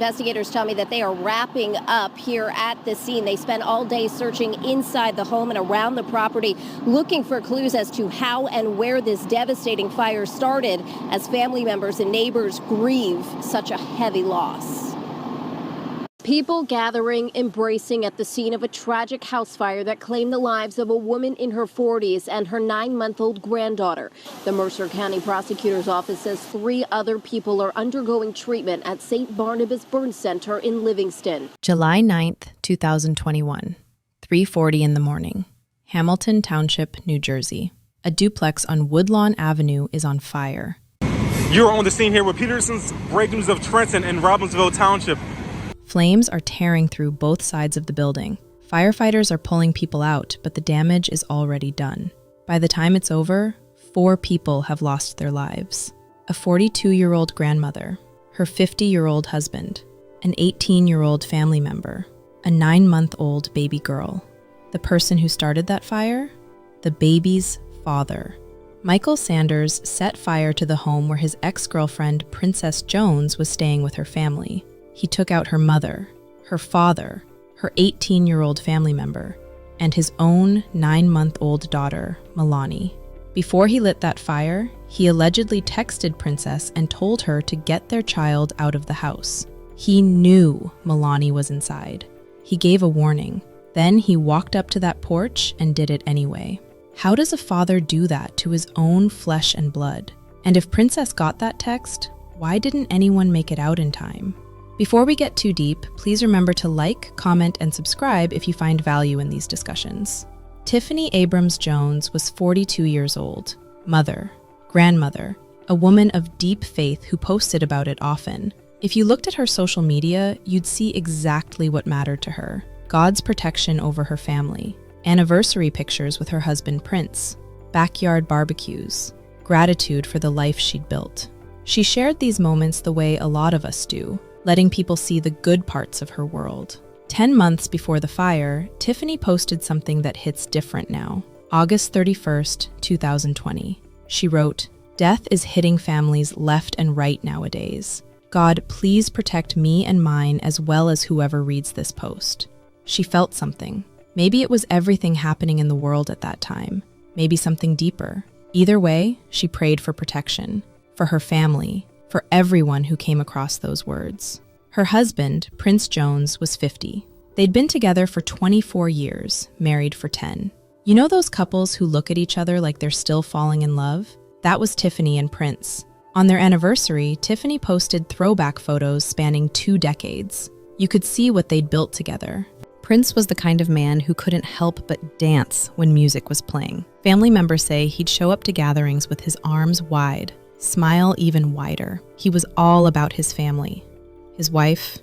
Investigators tell me that they are wrapping up here at the scene. They spent all day searching inside the home and around the property, looking for clues as to how and where this devastating fire started, as family members and neighbors grieve such a heavy loss. People gathering, embracing at the scene of a tragic house fire that claimed the lives of a woman in her 40s and her 9-month-old granddaughter. The Mercer County Prosecutor's Office says 3 other people are undergoing treatment at St. Barnabas Burn Center in Livingston. July 9th, 2021, 3:40 in the morning, Hamilton Township, New Jersey. A duplex on Woodlawn Avenue is on fire. You're on the scene here with Peterson's Break News of Trenton and Robbinsville Township. Flames are tearing through both sides of the building. Firefighters are pulling people out, but the damage is already done. By the time it's over, 4 people have lost their lives. A 42-year-old grandmother, her 50-year-old husband, an 18-year-old family member, a 9-month-old baby girl. The person who started that fire? The baby's father. Michael Sanders set fire to the home where his ex-girlfriend, Princess Jones, was staying with her family. He took out her mother, her father, her 18-year-old family member, and his own 9-month-old daughter, Malani. Before he lit that fire, he allegedly texted Princess and told her to get their child out of the house. He knew Malani was inside. He gave a warning. Then he walked up to that porch and did it anyway. How does a father do that to his own flesh and blood? And if Princess got that text, why didn't anyone make it out in time? Before we get too deep, please remember to like, comment, and subscribe if you find value in these discussions. Tiffany Abrams Jones was 42 years old, mother, grandmother, a woman of deep faith who posted about it often. If you looked at her social media, you'd see exactly what mattered to her: God's protection over her family, anniversary pictures with her husband Prince, backyard barbecues, gratitude for the life she'd built. She shared these moments the way a lot of us do, letting people see the good parts of her world. 10 months before the fire, Tiffany posted something that hits different now. August 31st, 2020. She wrote, "Death is hitting families left and right nowadays. God, please protect me and mine as well as whoever reads this post." She felt something. Maybe it was everything happening in the world at that time. Maybe something deeper. Either way, she prayed for protection, for her family, for everyone who came across those words. Her husband, Prince Jones, was 50. They'd been together for 24 years, married for 10. You know those couples who look at each other like they're still falling in love? That was Tiffany and Prince. On their anniversary, Tiffany posted throwback photos spanning 2 decades. You could see what they'd built together. Prince was the kind of man who couldn't help but dance when music was playing. Family members say he'd show up to gatherings with his arms wide, smile even wider. He was all about his family, his wife,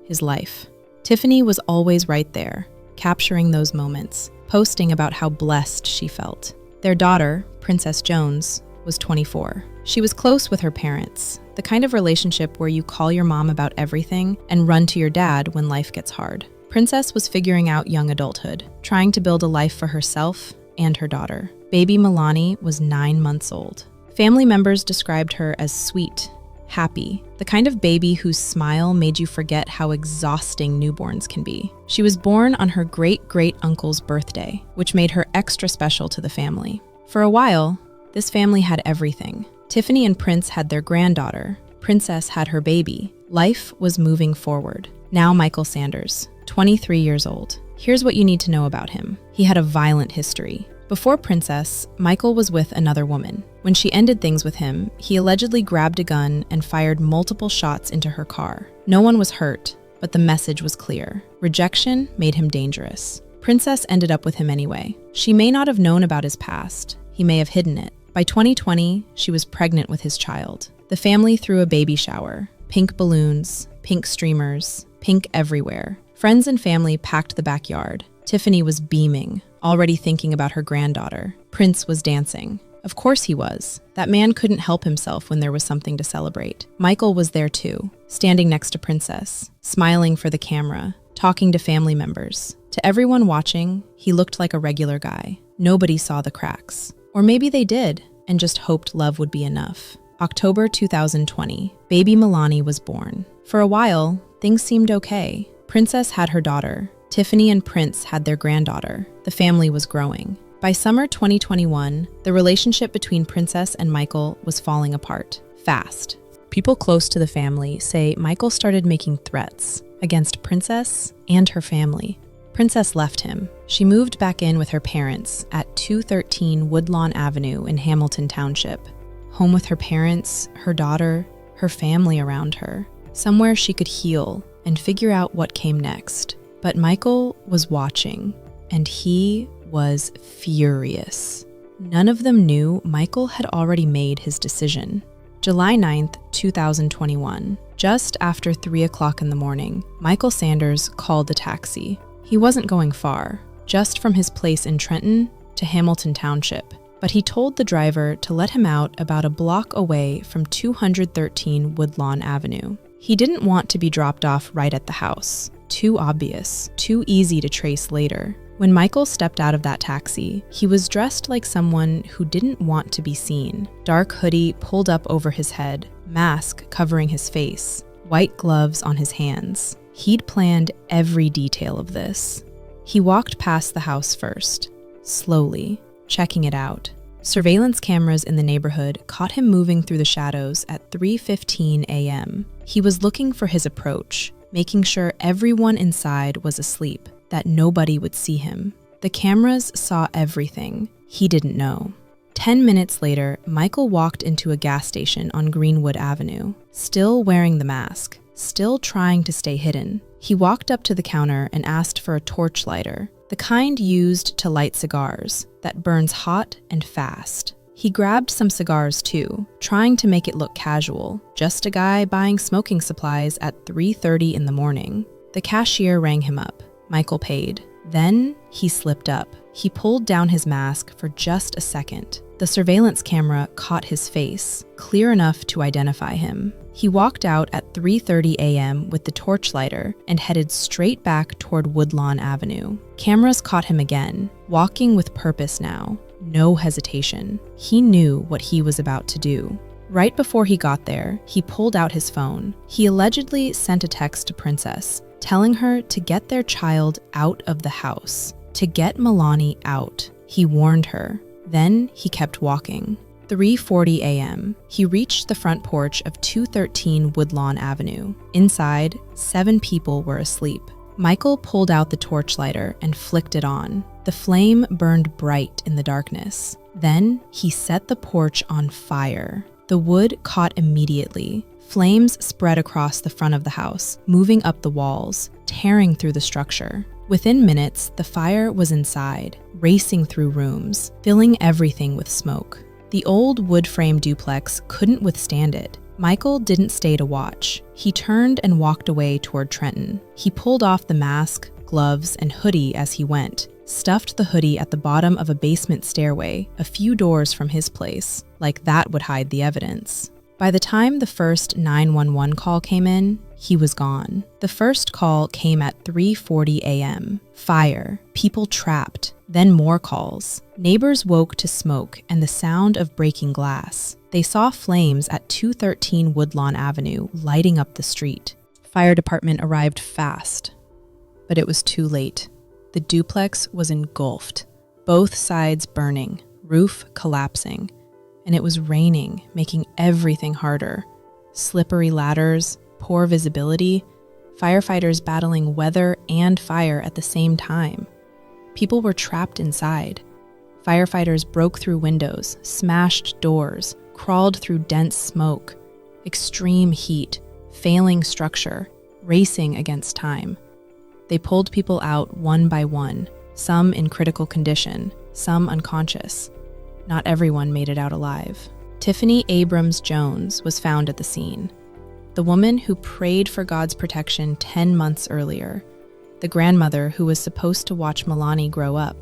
his life. Tiffany was always right there, capturing those moments, posting about how blessed she felt. Their daughter, Princess Jones, was 24. She was close with her parents, the kind of relationship where you call your mom about everything and run to your dad when life gets hard. Princess was figuring out young adulthood, trying to build a life for herself and her daughter. Baby Malani was 9 months old. Family members described her as sweet, happy, the kind of baby whose smile made you forget how exhausting newborns can be. She was born on her great-great-uncle's birthday, which made her extra special to the family. For a while, this family had everything. Tiffany and Prince had their granddaughter. Princess had her baby. Life was moving forward. Now Michael Sanders, 23 years old. Here's what you need to know about him. He had a violent history. Before Princess, Michael was with another woman. When she ended things with him, he allegedly grabbed a gun and fired multiple shots into her car. No one was hurt, but the message was clear. Rejection made him dangerous. Princess ended up with him anyway. She may not have known about his past. He may have hidden it. By 2020, she was pregnant with his child. The family threw a baby shower. Pink balloons, pink streamers, pink everywhere. Friends and family packed the backyard. Tiffany was beaming, already thinking about her granddaughter. Prince was dancing. Of course he was. That man couldn't help himself when there was something to celebrate. Michael was there too, standing next to Princess, smiling for the camera, talking to family members. To everyone watching, he looked like a regular guy. Nobody saw the cracks. Or maybe they did, and just hoped love would be enough. October 2020, baby Malani was born. For a while, Things seemed okay. Princess had her daughter. Tiffany and Prince had their granddaughter. The family was growing. By summer 2021, the relationship between Princess and Michael was falling apart, fast. People close to the family say Michael started making threats against Princess and her family. Princess left him. She moved back in with her parents at 213 Woodlawn Avenue in Hamilton Township. Home with her parents, her daughter, her family around her. Somewhere she could heal and figure out what came next. But Michael was watching, and he was furious. None of them knew Michael had already made his decision. July 9th, 2021, just after 3 o'clock in the morning, Michael Sanders called a taxi. He wasn't going far, just from his place in Trenton to Hamilton Township, but he told the driver to let him out about a block away from 213 Woodlawn Avenue. He didn't want to be dropped off right at the house. Too obvious, too easy to trace later. When Michael stepped out of that taxi, he was dressed like someone who didn't want to be seen. Dark hoodie pulled up over his head, mask covering his face, white gloves on his hands. He'd planned every detail of this. He walked past the house first, slowly, checking it out. Surveillance cameras in the neighborhood caught him moving through the shadows at 3:15 a.m. He was looking for his approach, making sure everyone inside was asleep, that nobody would see him. The cameras saw everything. He didn't know. 10 minutes later, Michael walked into a gas station on Greenwood Avenue, still wearing the mask, still trying to stay hidden. He walked up to the counter and asked for a torch lighter, the kind used to light cigars, that burns hot and fast. He grabbed some cigars too, trying to make it look casual, just a guy buying smoking supplies at 3:30 in the morning. The cashier rang him up. Michael paid. Then he slipped up. He pulled down his mask for just a second. The surveillance camera caught his face, clear enough to identify him. He walked out at 3:30 a.m. with the torch lighter and headed straight back toward Woodlawn Avenue. Cameras caught him again, walking with purpose now. No hesitation. He knew what he was about to do. Right before he got there, he pulled out his phone. He allegedly sent a text to Princess, telling her to get their child out of the house, to get Malani out. He warned her. Then he kept walking. 3:40 a.m., he reached the front porch of 213 Woodlawn Avenue. Inside, 7 people were asleep. Michael pulled out the torch lighter and flicked it on. The flame burned bright in the darkness. Then he set the porch on fire. The wood caught immediately. Flames spread across the front of the house, moving up the walls, tearing through the structure. Within minutes, the fire was inside, racing through rooms, filling everything with smoke. The old wood frame duplex couldn't withstand it. Michael didn't stay to watch. He turned and walked away toward Trenton. He pulled off the mask, gloves, and hoodie as he went, stuffed the hoodie at the bottom of a basement stairway, a few doors from his place, like that would hide the evidence. By the time the first 911 call came in, he was gone. The first call came at 3:40 a.m. Fire, people trapped, then more calls. Neighbors woke to smoke and the sound of breaking glass. They saw flames at 213 Woodlawn Avenue lighting up the street. Fire department arrived fast, but it was too late. The duplex was engulfed, both sides burning, roof collapsing, and it was raining, making everything harder. Slippery ladders, poor visibility, firefighters battling weather and fire at the same time. People were trapped inside. Firefighters broke through windows, smashed doors, crawled through dense smoke. Extreme heat, failing structure, racing against time. They pulled people out one by one, some in critical condition, some unconscious. Not everyone made it out alive. Tiffany Abrams Jones was found at the scene. The woman who prayed for God's protection 10 months earlier. The grandmother who was supposed to watch Malani grow up.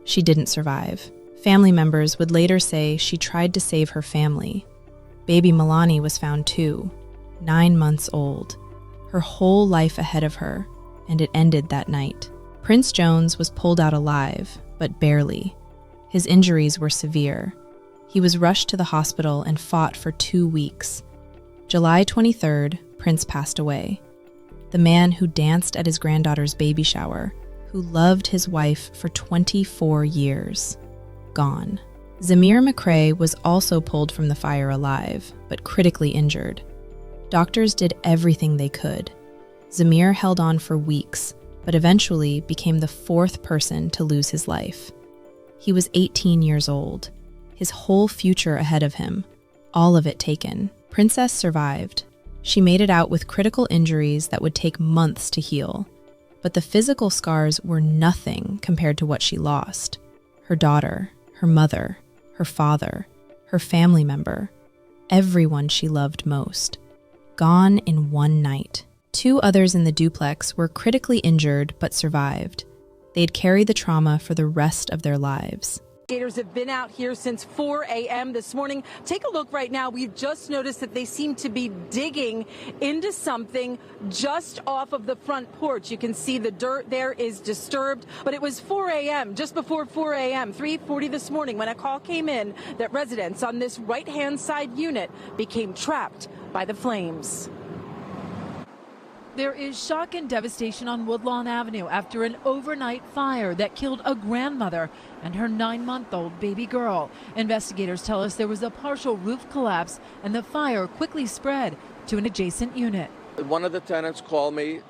She didn't survive. Family members would later say she tried to save her family. Baby Malani was found too, 9 months old. Her whole life ahead of her, and it ended that night. Prince Jones was pulled out alive, but barely. His injuries were severe. He was rushed to the hospital and fought for 2 weeks. July 23rd, Prince passed away. the man who danced at his granddaughter's baby shower, who loved his wife for 24 years. Gone. Zamir McCrae was also pulled from the fire alive, but critically injured. Doctors did everything they could. Zamir held on for weeks, but eventually became the fourth person to lose his life. He was 18 years old, his whole future ahead of him, all of it taken. Princess survived. She made it out with critical injuries that would take months to heal, but the physical scars were nothing compared to what she lost. Her daughter, her mother, her father, her family member, everyone she loved most. Gone in one night. 2 others in the duplex were critically injured but survived. They'd carry the trauma for the rest of their lives. Investigators have been out here since 4 a.m. this morning. Take a look right now. We've just noticed that they seem to be digging into something just off of the front porch. You can see the dirt there is disturbed, but it was 4 a.m., just before 4 a.m., 3:40 this morning, when a call came in that residents on this right-hand side unit became trapped by the flames. There is shock and devastation on Woodlawn Avenue after an overnight fire that killed a grandmother and her 9-month-old baby girl. Investigators tell us there was a partial roof collapse and the fire quickly spread to an adjacent unit. One of the tenants called me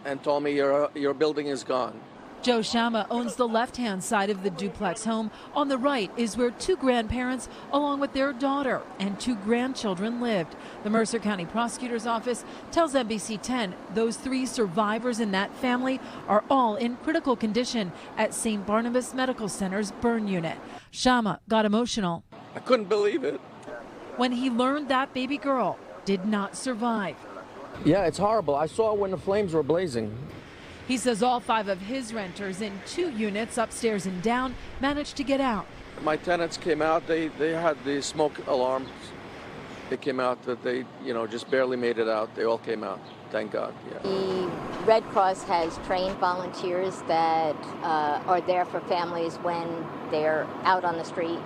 and told me your building is gone. Joe Shama owns the left-hand side of the duplex home. On the right is where 2 grandparents, along with their daughter and 2 grandchildren, lived. The Mercer County Prosecutor's Office tells NBC 10 those 3 survivors in that family are all in critical condition at St. Barnabas Medical Center's burn unit. Shama got emotional. I couldn't believe it. When he learned that baby girl did not survive. Yeah, it's horrible. I saw when the flames were blazing. He says all 5 of his renters in 2 units upstairs and down managed to get out. My tenants came out. They had the smoke alarms. They came out that they, just barely made it out. They all came out. Thank God. Yeah. The Red Cross has trained volunteers that are there for families when they're out on the street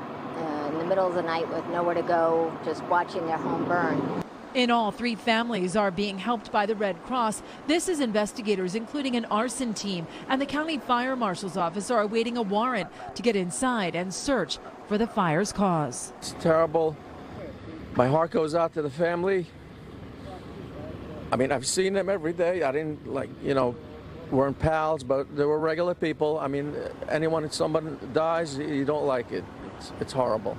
in the middle of the night with nowhere to go, just watching their home burn. In all, 3 families are being helped by the Red Cross. This is investigators, including an arson team, and the county fire marshal's office are awaiting a warrant to get inside and search for the fire's cause. It's terrible. My heart goes out to the family. I mean, I've seen them every day. I didn't weren't pals, but they were regular people. I mean, if someone dies, you don't like it. It's horrible.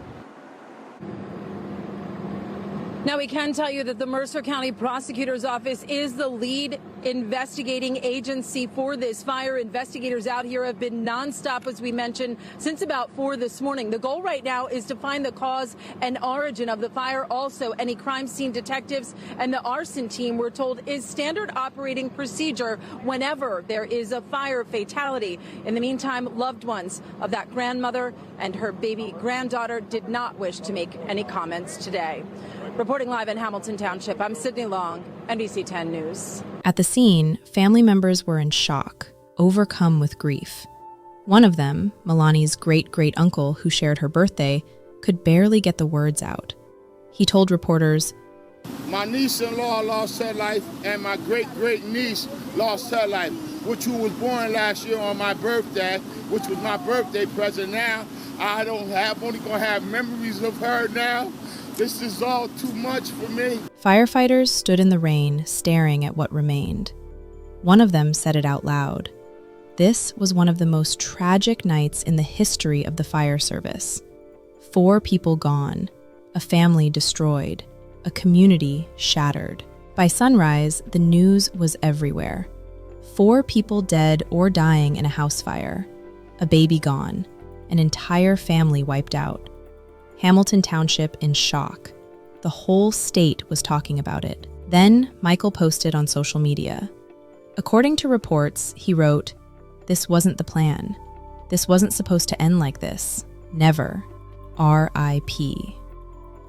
Now, we can tell you that the Mercer County Prosecutor's Office is the lead investigating agency for this fire. Investigators out here have been nonstop, as we mentioned, since about 4 this morning. The goal right now is to find the cause and origin of the fire. Also, any crime scene detectives and the arson team, we're told, is standard operating procedure whenever there is a fire fatality. In the meantime, loved ones of that grandmother and her baby granddaughter did not wish to make any comments today. Reporting live in Hamilton Township, I'm Sydney Long, NBC 10 News. At the scene, family members were in shock, overcome with grief. One of them, Malani's great-great-uncle who shared her birthday, could barely get the words out. He told reporters, "My niece-in-law lost her life, and my great-great-niece lost her life, which who was born last year on my birthday, which was my birthday present. Now I'm only gonna have memories of her now. This is all too much for me." Firefighters stood in the rain, staring at what remained. One of them said it out loud. This was one of the most tragic nights in the history of the fire service. 4 people gone, a family destroyed, a community shattered. By sunrise, the news was everywhere. 4 people dead or dying in a house fire, a baby gone, an entire family wiped out. Hamilton Township in shock. The whole state was talking about it. Then Michael posted on social media. According to reports, he wrote, "This wasn't the plan. This wasn't supposed to end like this. Never. R.I.P.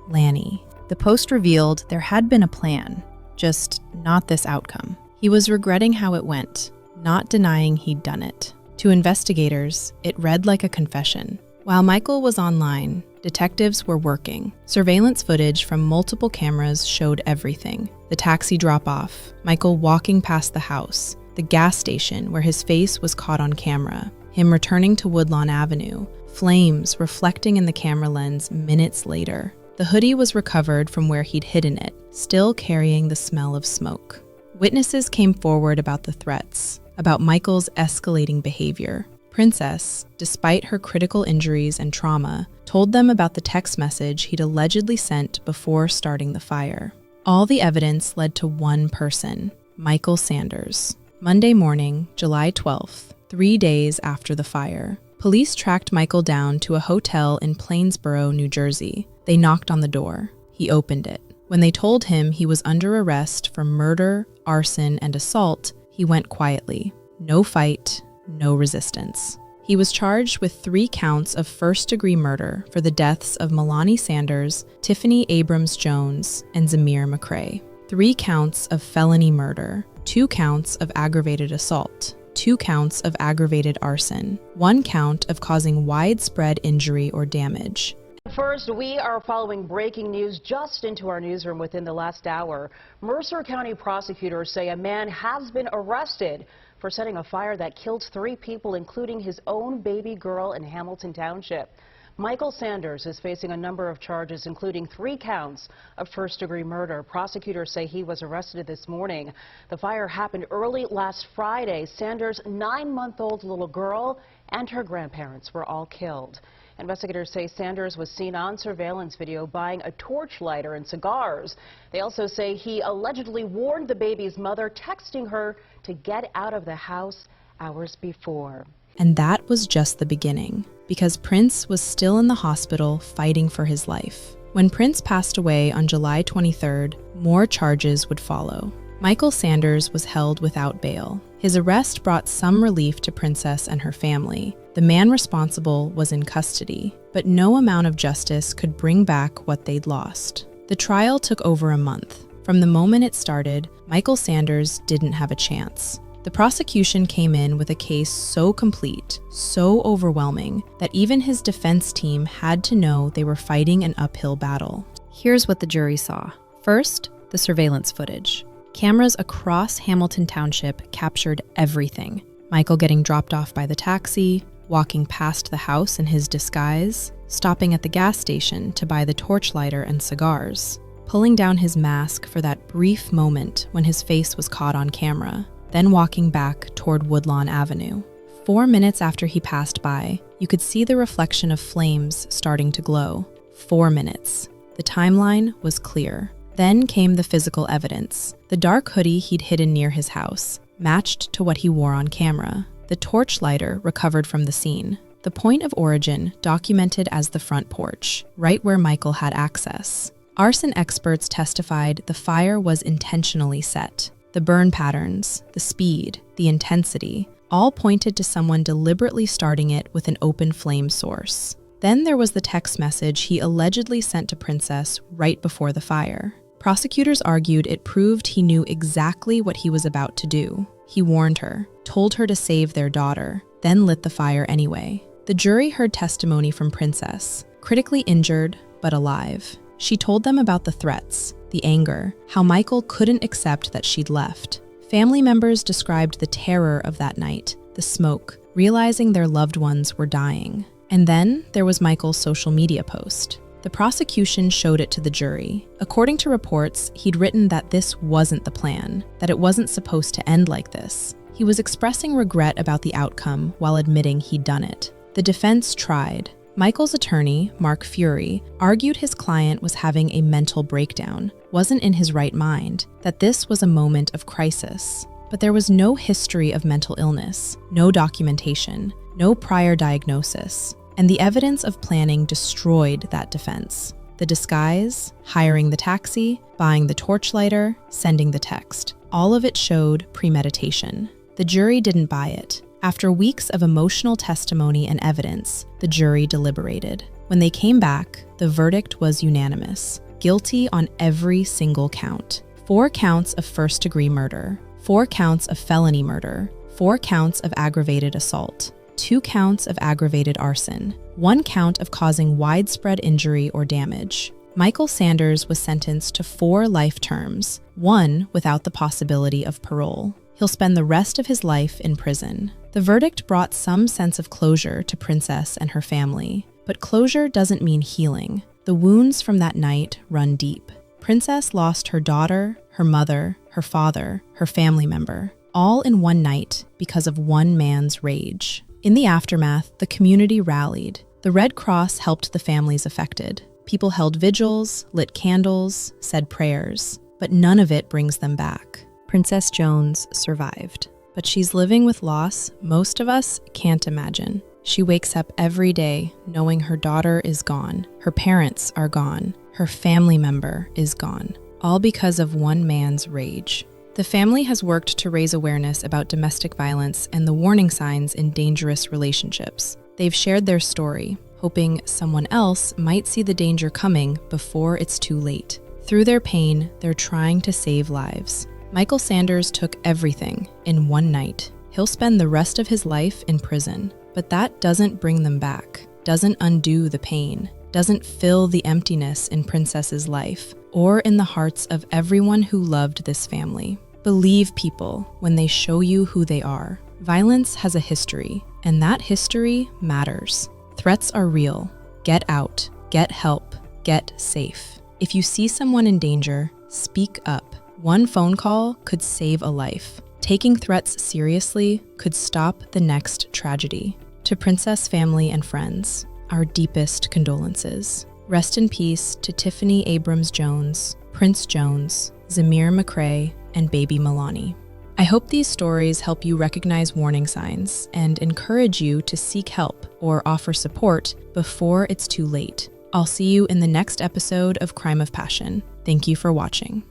Lanny." The post revealed there had been a plan, just not this outcome. He was regretting how it went, not denying he'd done it. To investigators, it read like a confession. While Michael was online, detectives were working. Surveillance footage from multiple cameras showed everything. the taxi drop-off, Michael walking past the house, the gas station where his face was caught on camera, him returning to Woodlawn Avenue, flames reflecting in the camera lens minutes later. The hoodie was recovered from where he'd hidden it, still carrying the smell of smoke. Witnesses came forward about the threats, about Michael's escalating behavior. Princess, despite her critical injuries and trauma, told them about the text message he'd allegedly sent before starting the fire. All the evidence led to one person, Michael Sanders. Monday morning, July 12th, 3 days after the fire, police tracked Michael down to a hotel in Plainsboro, New Jersey. They knocked on the door. He opened it. When they told him he was under arrest for murder, arson, and assault, he went quietly. No fight, no resistance. He was charged with 3 counts of first-degree murder for the deaths of Malani Sanders, Tiffany Abrams Jones, and Zamir McCrae. 3 counts of felony murder, 2 counts of aggravated assault, 2 counts of aggravated arson, 1 count of causing widespread injury or damage. First, we are following breaking news just into our newsroom within the last hour. Mercer County prosecutors say a man has been arrested for setting a fire that killed 3 people, including his own baby girl in Hamilton Township. Michael Sanders is facing a number of charges, including 3 counts of first-degree murder. Prosecutors say he was arrested this morning. The fire happened early last Friday. Sanders' 9-month-old little girl and her grandparents were all killed. Investigators say Sanders was seen on surveillance video buying a torch lighter and cigars. They also say he allegedly warned the baby's mother, texting her to get out of the house hours before. And that was just the beginning, because Prince was still in the hospital fighting for his life. When Prince passed away on July 23rd, more charges would follow. Michael Sanders was held without bail. His arrest brought some relief to Princess and her family. The man responsible was in custody, but no amount of justice could bring back what they'd lost. The trial took over a month. From the moment it started, Michael Sanders didn't have a chance. The prosecution came in with a case so complete, so overwhelming, that even his defense team had to know they were fighting an uphill battle. Here's what the jury saw. First, the surveillance footage. Cameras across Hamilton Township captured everything. Michael getting dropped off by the taxi, walking past the house in his disguise, stopping at the gas station to buy the torch lighter and cigars, pulling down his mask for that brief moment when his face was caught on camera, then walking back toward Woodlawn Avenue. 4 minutes after he passed by, you could see the reflection of flames starting to glow. 4 minutes. The timeline was clear. Then came the physical evidence. The dark hoodie he'd hidden near his house, matched to what he wore on camera. The torch lighter recovered from the scene. The point of origin documented as the front porch, right where Michael had access. Arson experts testified the fire was intentionally set. The burn patterns, the speed, the intensity, all pointed to someone deliberately starting it with an open flame source. Then there was the text message he allegedly sent to Princess right before the fire. Prosecutors argued it proved he knew exactly what he was about to do. He warned her, told her to save their daughter, then lit the fire anyway. The jury heard testimony from Princess, critically injured but alive. She told them about the threats, the anger, how Michael couldn't accept that she'd left. Family members described the terror of that night, the smoke, realizing their loved ones were dying. And then there was Michael's social media post. The prosecution showed it to the jury. According to reports, he'd written that this wasn't the plan, that it wasn't supposed to end like this. He was expressing regret about the outcome while admitting he'd done it. The defense tried. Michael's attorney, Mark Fury, argued his client was having a mental breakdown, wasn't in his right mind, that this was a moment of crisis. But there was no history of mental illness, no documentation, no prior diagnosis. And the evidence of planning destroyed that defense. The disguise, hiring the taxi, buying the torch lighter, sending the text. All of it showed premeditation. The jury didn't buy it. After weeks of emotional testimony and evidence, the jury deliberated. When they came back, the verdict was unanimous. Guilty on every single count. 4 counts of first-degree murder, 4 counts of felony murder, 4 counts of aggravated assault, 2 counts of aggravated arson, 1 count of causing widespread injury or damage. Michael Sanders was sentenced to 4 life terms, 1 without the possibility of parole. He'll spend the rest of his life in prison. The verdict brought some sense of closure to Princess and her family. But closure doesn't mean healing. The wounds from that night run deep. Princess lost her daughter, her mother, her father, her family member, all in one night because of one man's rage. In the aftermath, the community rallied. The Red Cross helped the families affected. People held vigils, lit candles, said prayers, but none of it brings them back. Princess Jones survived, but she's living with loss most of us can't imagine. She wakes up every day knowing her daughter is gone, her parents are gone, her family member is gone, all because of one man's rage. The family has worked to raise awareness about domestic violence and the warning signs in dangerous relationships. They've shared their story, hoping someone else might see the danger coming before it's too late. Through their pain, they're trying to save lives. Michael Sanders took everything in one night. He'll spend the rest of his life in prison, but that doesn't bring them back, doesn't undo the pain, doesn't fill the emptiness in Princess's life or in the hearts of everyone who loved this family. Believe people when they show you who they are. Violence has a history, and that history matters. Threats are real. Get out, get help, get safe. If you see someone in danger, speak up. One phone call could save a life. Taking threats seriously could stop the next tragedy. To Princess family and friends, our deepest condolences. Rest in peace to Tiffany Abrams Jones, Prince Jones, Zamir McCrae, and baby Malani. I hope these stories help you recognize warning signs and encourage you to seek help or offer support before it's too late. I'll see you in the next episode of Crime of Passion. Thank you for watching.